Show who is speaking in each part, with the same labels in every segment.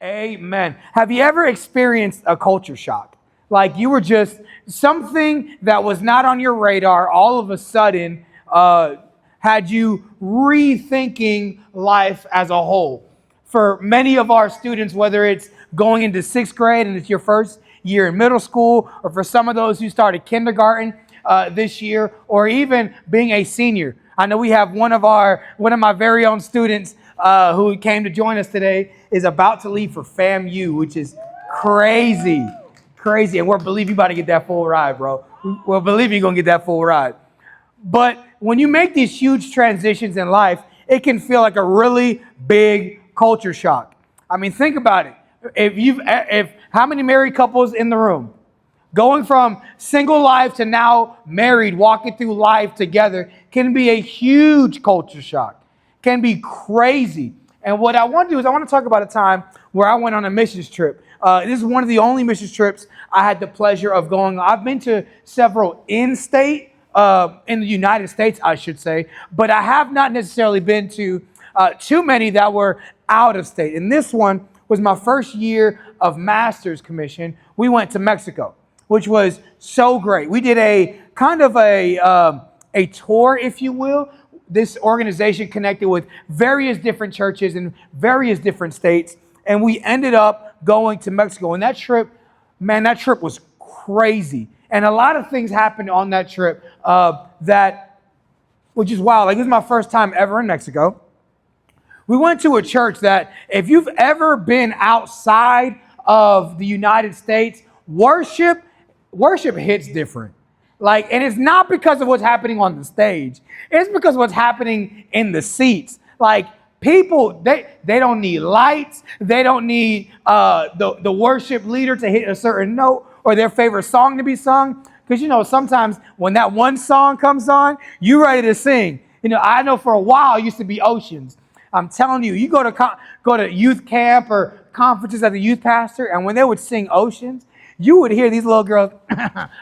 Speaker 1: Amen. Have you ever experienced a culture shock? Like you were just something that was not on your radar all of a sudden had you rethinking life as a whole. For many of our students, whether it's going into sixth grade and it's your first year in middle school, or for some of those who started kindergarten this year, or even being a senior. I know we have one of my very own students who came to join us today is about to leave for FAMU, which is crazy. And we're believe you about to get that full ride, bro. We'll believe you're going to get that full ride. But when you make these huge transitions in life, it can feel like a really big culture shock. I mean, think about it. If how many married couples in the room? Going from single life to now married, walking through life together can be a huge culture shock. Can be crazy. And what I want to do is I want to talk about a time where I went on a missions trip. This is one of the only missions trips I had the pleasure of going on. I've been to several in-state, in the United States, I should say, but I have not necessarily been to too many that were out of state. And this one was my first year of master's commission. We went to Mexico, which was so great. We did a kind of a tour, if you will. This organization connected with various different churches in various different states. And we ended up going to Mexico. And that trip was crazy. And a lot of things happened on that trip which is wild. Like, this is my first time ever in Mexico. We went to a church that if you've ever been outside of the United States, worship hits different. Like, and it's not because of what's happening on the stage. It's because of what's happening in the seats. Like, people, they don't need lights. They don't need the worship leader to hit a certain note or their favorite song to be sung. Because, sometimes when that one song comes on, you're ready to sing. I know for a while it used to be Oceans. I'm telling you, you go to youth camp or conferences as a youth pastor, and when they would sing Oceans, you would hear these little girls,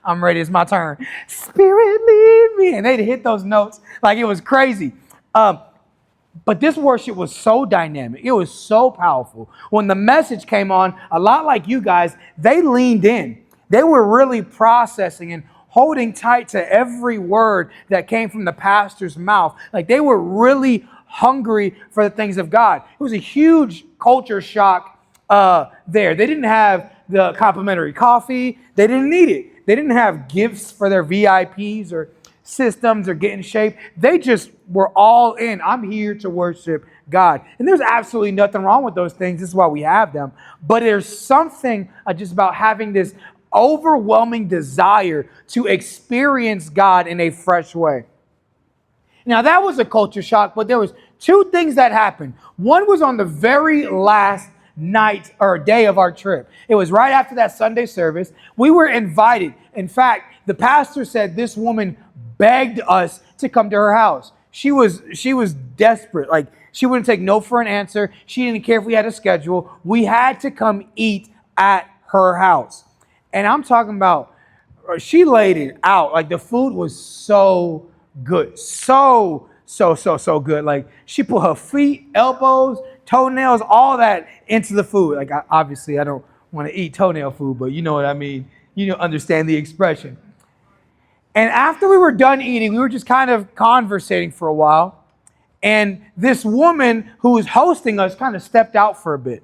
Speaker 1: I'm ready, it's my turn. Spirit, lead me. And they'd hit those notes like it was crazy. But this worship was so dynamic. It was so powerful. When the message came on, a lot like you guys, they leaned in. They were really processing and holding tight to every word that came from the pastor's mouth. Like, they were really hungry for the things of God. It was a huge culture shock there. They didn't have the complimentary coffee. They didn't need it. They didn't have gifts for their VIPs or systems or get in shape. They just were all in. I'm here to worship God. And there's absolutely nothing wrong with those things. This is why we have them. But there's something just about having this overwhelming desire to experience God in a fresh way. Now, that was a culture shock, but there was two things that happened. One was on the very last night or day of our trip. It was right after that Sunday service. We were invited. In fact, the pastor said this woman begged us to come to her house. She was desperate. Like, she wouldn't take no for an answer. She didn't care if we had a schedule. We had to come eat at her house. And I'm talking about, she laid it out. Like, the food was so good. So good. Like, she put her feet, elbows, toenails, all that into the food. Like, obviously, I don't want to eat toenail food, but you know what I mean. You understand the expression. And after we were done eating, we were just kind of conversating for a while. And this woman who was hosting us kind of stepped out for a bit.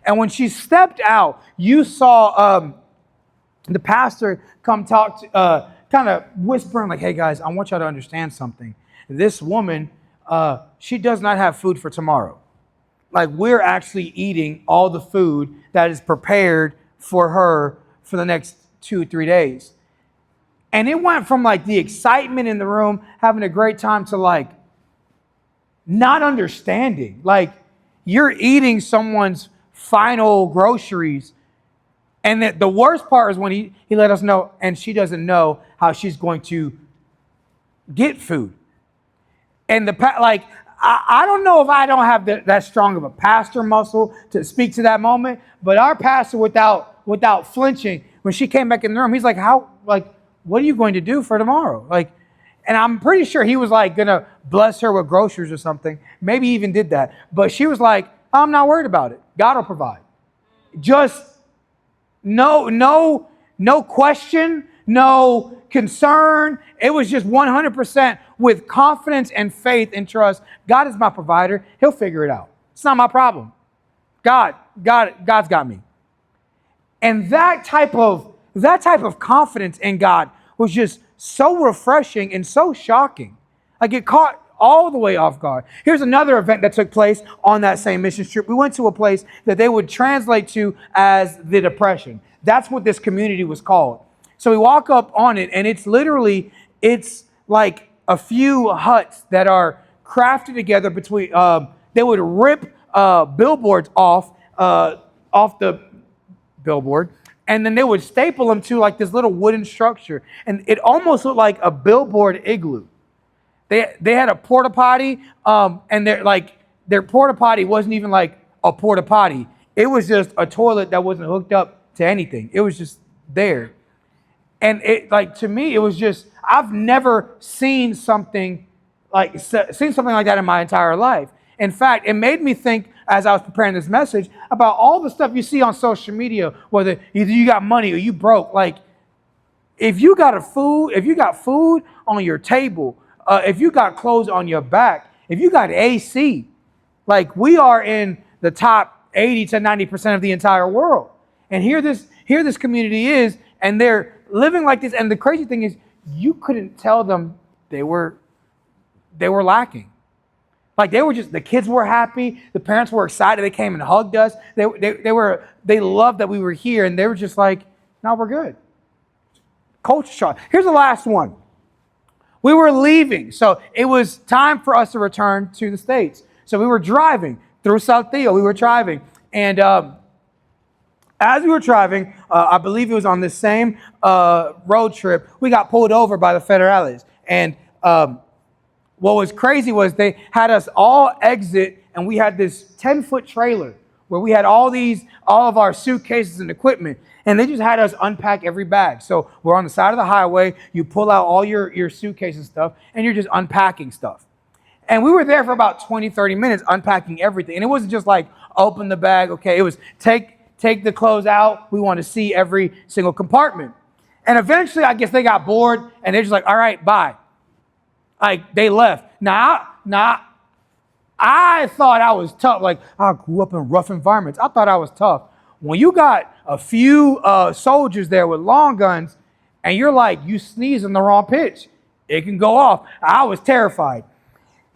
Speaker 1: And when she stepped out, you saw the pastor come talk to, kind of whispering like, hey guys, I want y'all to understand something. This woman, she does not have food for tomorrow. Like, we're actually eating all the food that is prepared for her for the next 2-3 days. And it went from like the excitement in the room, having a great time, to like not understanding. Like, you're eating someone's final groceries. And the worst part is when he let us know, and she doesn't know how she's going to get food. And I don't know if I don't have that strong of a pastor muscle to speak to that moment, but our pastor, without flinching, when she came back in the room, he's like, what are you going to do for tomorrow? Like, and I'm pretty sure he was like gonna bless her with groceries or something. Maybe he even did that. But she was like, I'm not worried about it. God will provide. just no question, no concern. It was just 100% with confidence and faith and trust. God is my provider. He'll figure it out. It's not my problem. God's got me. And that type of confidence in God was just so refreshing and so shocking. Like it caught all the way off guard. Here's another event that took place on that same mission trip. We went to a place that they would translate to as the Depression. That's what this community was called. So we walk up on it, and it's like a few huts that are crafted together between. They would rip billboards off the billboard, and then they would staple them to like this little wooden structure, and it almost looked like a billboard igloo. They had a porta potty, and their porta potty wasn't even like a porta potty. It was just a toilet that wasn't hooked up to anything. It was just there. And to me, it was just, I've never seen something like that in my entire life. In fact, it made me think, as I was preparing this message, about all the stuff you see on social media, whether either you got money or you broke. Like, if you got food on your table, if you got clothes on your back, if you got AC, like we are in the top 80 to 90% of the entire world. And here this community is, and they're living like this. And the crazy thing is, you couldn't tell them they were lacking. Like the kids were happy, the parents were excited, they came and hugged us. They loved that we were here, and they were just like, no, we're good. Culture shock. Here's the last one. We were leaving, so it was time for us to return to the States. So we were driving through South Theo. We were driving, and as we were driving, I believe it was on the same road trip, we got pulled over by the federales. And what was crazy was they had us all exit, and we had this 10-foot trailer where we had all of our suitcases and equipment, and they just had us unpack every bag. So we're on the side of the highway, you pull out all your suitcase and stuff, and you're just unpacking stuff. And we were there for about 20, 30 minutes unpacking everything. And it wasn't just like, open the bag, okay. It was take the clothes out. We want to see every single compartment. And eventually, I guess they got bored, and they're just like, all right, bye. Like, they left. Now, I thought I was tough. Like, I grew up in rough environments. I thought I was tough. When you got a few soldiers there with long guns, and you're like, you sneeze in the wrong pitch, it can go off. I was terrified.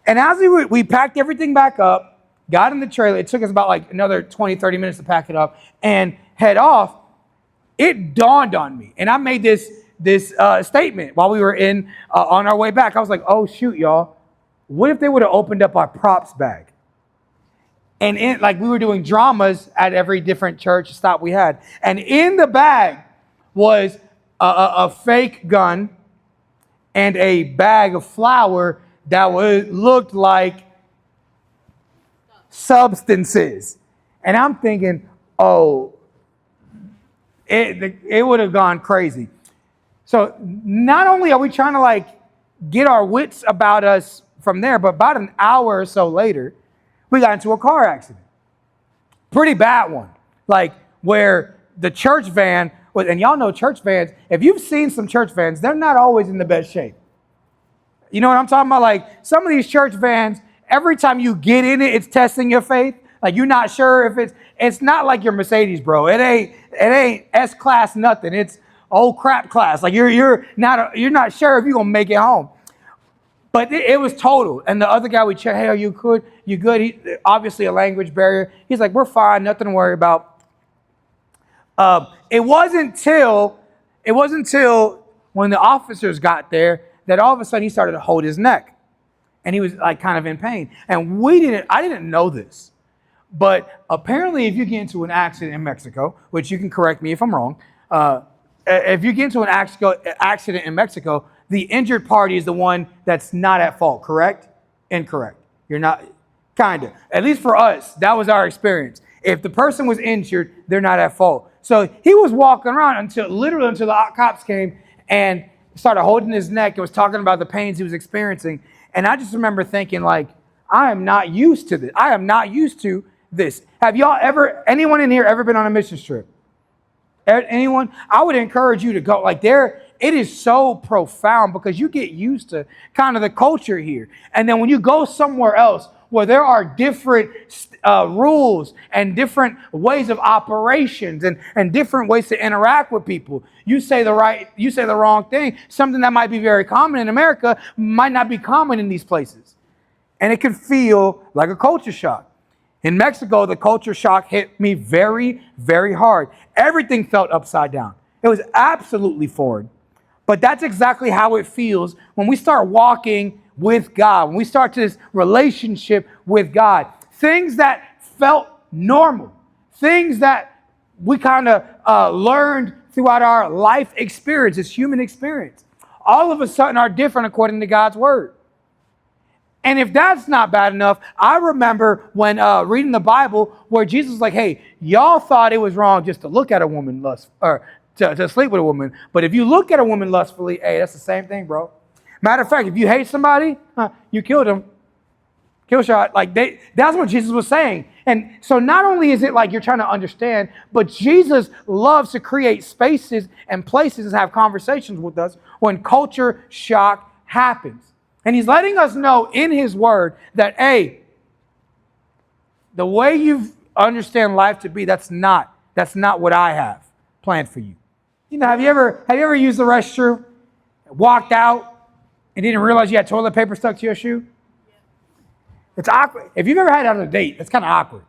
Speaker 1: And as we packed everything back up, got in the trailer, it took us about like another 20, 30 minutes to pack it up and head off. It dawned on me, and I made this statement while we were on our way back. I was like, oh shoot, y'all, what if they would have opened up our props bag? And like we were doing dramas at every different church stop we had, and in the bag was a fake gun and a bag of flour that looked like substances. And I'm thinking, oh, it would have gone crazy. So not only are we trying to like get our wits about us from there, but about an hour or so later, we got into a car accident. Pretty bad one. Like where the church van, and y'all know church vans, if you've seen some church vans, they're not always in the best shape. You know what I'm talking about? Like some of these church vans, every time you get in it, it's testing your faith. Like you're not sure if it's not like your Mercedes, bro. It ain't S-class nothing. It's old crap class. Like you're not sure if you're gonna make it home. But it was total. And the other guy we checked, hey, are you good? You good? He, obviously a language barrier. He's like, we're fine, nothing to worry about. It wasn't till when the officers got there that all of a sudden he started to hold his neck. And he was like kind of in pain. And I didn't know this. But apparently if you get into an accident in Mexico, which you can correct me if I'm wrong, if you get into an accident in Mexico, the injured party is the one that's not at fault, correct? Incorrect. You're not, kind of. At least for us, that was our experience. If the person was injured, they're not at fault. So he was walking around until the cops came and started holding his neck and was talking about the pains he was experiencing. And I just remember thinking, like, I am not used to this. I am not used to this. Have anyone in here ever been on a mission trip? Anyone? I would encourage you to go. Like it is so profound because you get used to kind of the culture here. And then when you go somewhere else where there are different rules and different ways of operations and different ways to interact with people, you say the wrong thing. Something that might be very common in America might not be common in these places. And it can feel like a culture shock. In Mexico, the culture shock hit me very, very hard. Everything felt upside down. It was absolutely foreign. But that's exactly how it feels when we start walking with God, when we start this relationship with God. Things that felt normal, things that we kind of learned throughout our life experience, this human experience, all of a sudden are different according to God's word. And if that's not bad enough, I remember when reading the Bible where Jesus was like, hey, y'all thought it was wrong just to look at a woman or to sleep with a woman. But if you look at a woman lustfully, hey, that's the same thing, bro. Matter of fact, if you hate somebody, you killed them. Kill shot. That's what Jesus was saying. And so not only is it like you're trying to understand, but Jesus loves to create spaces and places and have conversations with us when culture shock happens. And he's letting us know in his word that, hey, the way you understand life to be, that's not what I have planned for you. You know, have you ever used the restroom, walked out, and didn't realize you had toilet paper stuck to your shoe? It's awkward. If you've ever had it on a date, it's kind of awkward.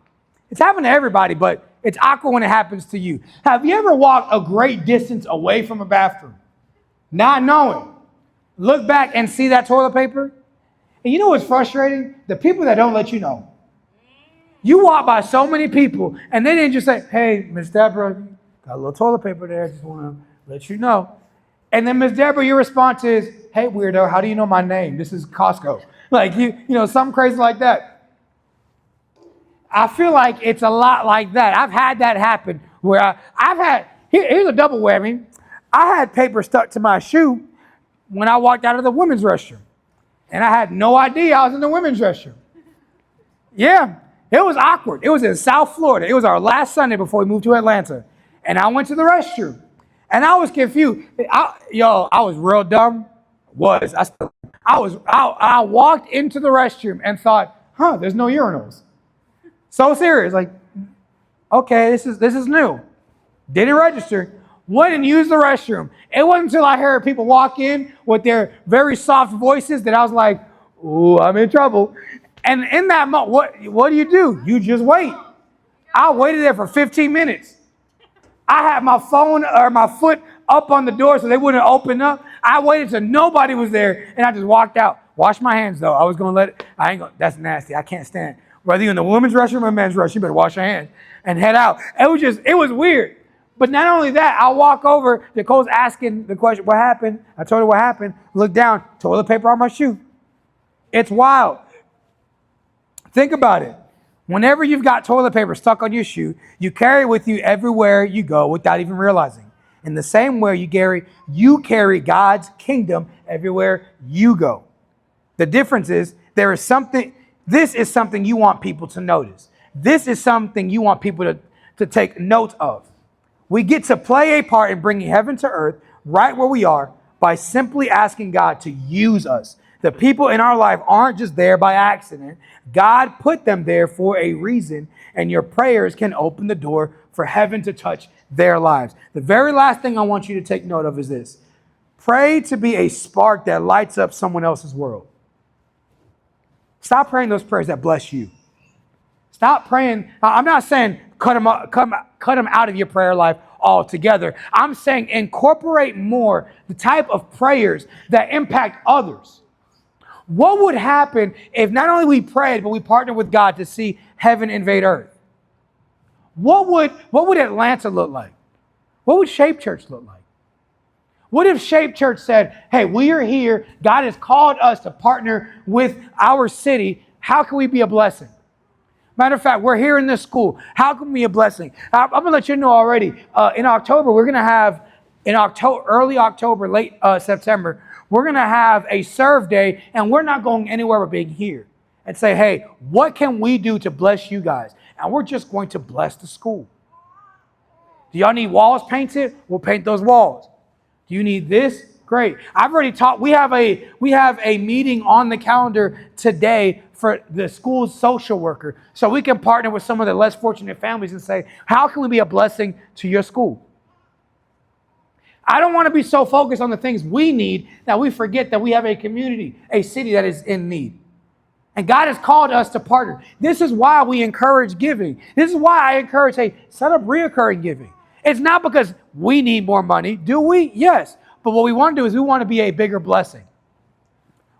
Speaker 1: It's happened to everybody, but it's awkward when it happens to you. Have you ever walked a great distance away from a bathroom, not knowing? Look back and see that toilet paper. And you know what's frustrating? The people that don't let you know. You walk by so many people and they didn't just say, hey, Miss Deborah, got a little toilet paper there. Just want to let you know. And then Miss Deborah, your response is, hey, weirdo, how do you know my name? This is Costco. Like, you know, something crazy like that. I feel like it's a lot like that. I've had that happen where here's a double whammy. I had paper stuck to my shoe when I walked out of the women's restroom. And I had no idea I was in the women's restroom. Yeah, it was awkward. It was in South Florida. It was our last Sunday before we moved to Atlanta. And I went to the restroom. And I was confused. I was real dumb. I walked into the restroom and thought, there's no urinals. So serious. Like, okay, this is new. Didn't register. Went and used the restroom. It wasn't until I heard people walk in with their very soft voices that I was like, ooh, I'm in trouble. And in that moment, what do? You just wait. I waited there for 15 minutes. I had my phone or my foot up on the door so they wouldn't open up. I waited till nobody was there and I just walked out. Washed my hands though. I was going to that's nasty. I can't stand it. Whether you're in the women's restroom or men's restroom, you better wash your hands and head out. It was weird. But not only that, I walk over, Nicole's asking the question, what happened? I told her what happened. Look down, toilet paper on my shoe. It's wild. Think about it. Whenever you've got toilet paper stuck on your shoe, you carry it with you everywhere you go without even realizing. In the same way you carry God's kingdom everywhere you go. The difference is this is something you want people to notice. This is something you want people to take note of. We get to play a part in bringing heaven to earth right where we are by simply asking God to use us. The people in our life aren't just there by accident. God put them there for a reason, and your prayers can open the door for heaven to touch their lives. The very last thing I want you to take note of is this. Pray to be a spark that lights up someone else's world. Stop praying those prayers that bless you. Stop praying. I'm not saying cut them out of your prayer life altogether. I'm saying incorporate more the type of prayers that impact others. What would happen if not only we prayed, but we partnered with God to see heaven invade earth? What would Atlanta look like? What would Shape.Church look like? What if Shape.Church said, hey, we are here. God has called us to partner with our city. How can we be a blessing? Matter of fact, we're here in this school. How can we be a blessing? I'm going to let you know already. In October, we're going to have, early October, late September, we're going to have a serve day, and we're not going anywhere but being here. and say, hey, what can we do to bless you guys? And we're just going to bless the school. Do y'all need walls painted? We'll paint those walls. Do you need this? Great. I've already taught. We have a meeting on the calendar today for the school's social worker, so we can partner with some of the less fortunate families and say, how can we be a blessing to your school? I don't want to be so focused on the things we need that we forget that we have a community, a city that is in need. And God has called us to partner. This is why we encourage giving. This is why I encourage, hey, set up reoccurring giving. It's not because we need more money. Do we? Yes. But what we want to do is we want to be a bigger blessing.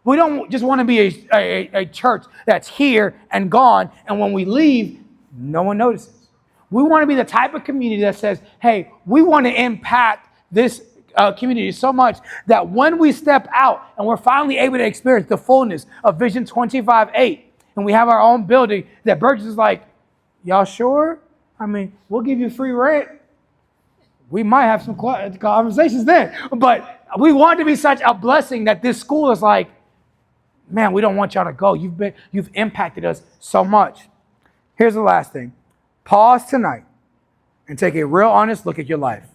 Speaker 1: We don't just want to be a church that's here and gone, and when we leave, no one notices. We want to be the type of community that says, hey, we want to impact this community so much that when we step out and we're finally able to experience the fullness of Vision 25-8, and we have our own building, that Burgess is like, y'all sure? I mean, we'll give you free rent. We might have some conversations then. But we want to be such a blessing that this school is like, man, we don't want y'all to go. You've impacted us so much. Here's the last thing. Pause tonight and take a real honest look at your life.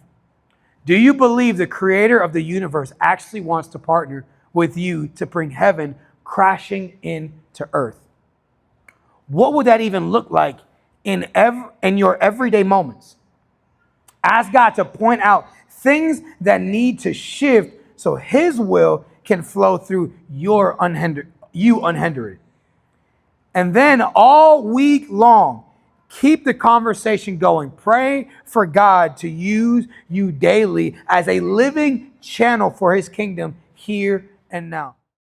Speaker 1: Do you believe the creator of the universe actually wants to partner with you to bring heaven crashing into earth? What would that even look like in your everyday moments? Ask God to point out things that need to shift so his will can flow through you unhindered. And then all week long, keep the conversation going. Pray for God to use you daily as a living channel for his kingdom here and now.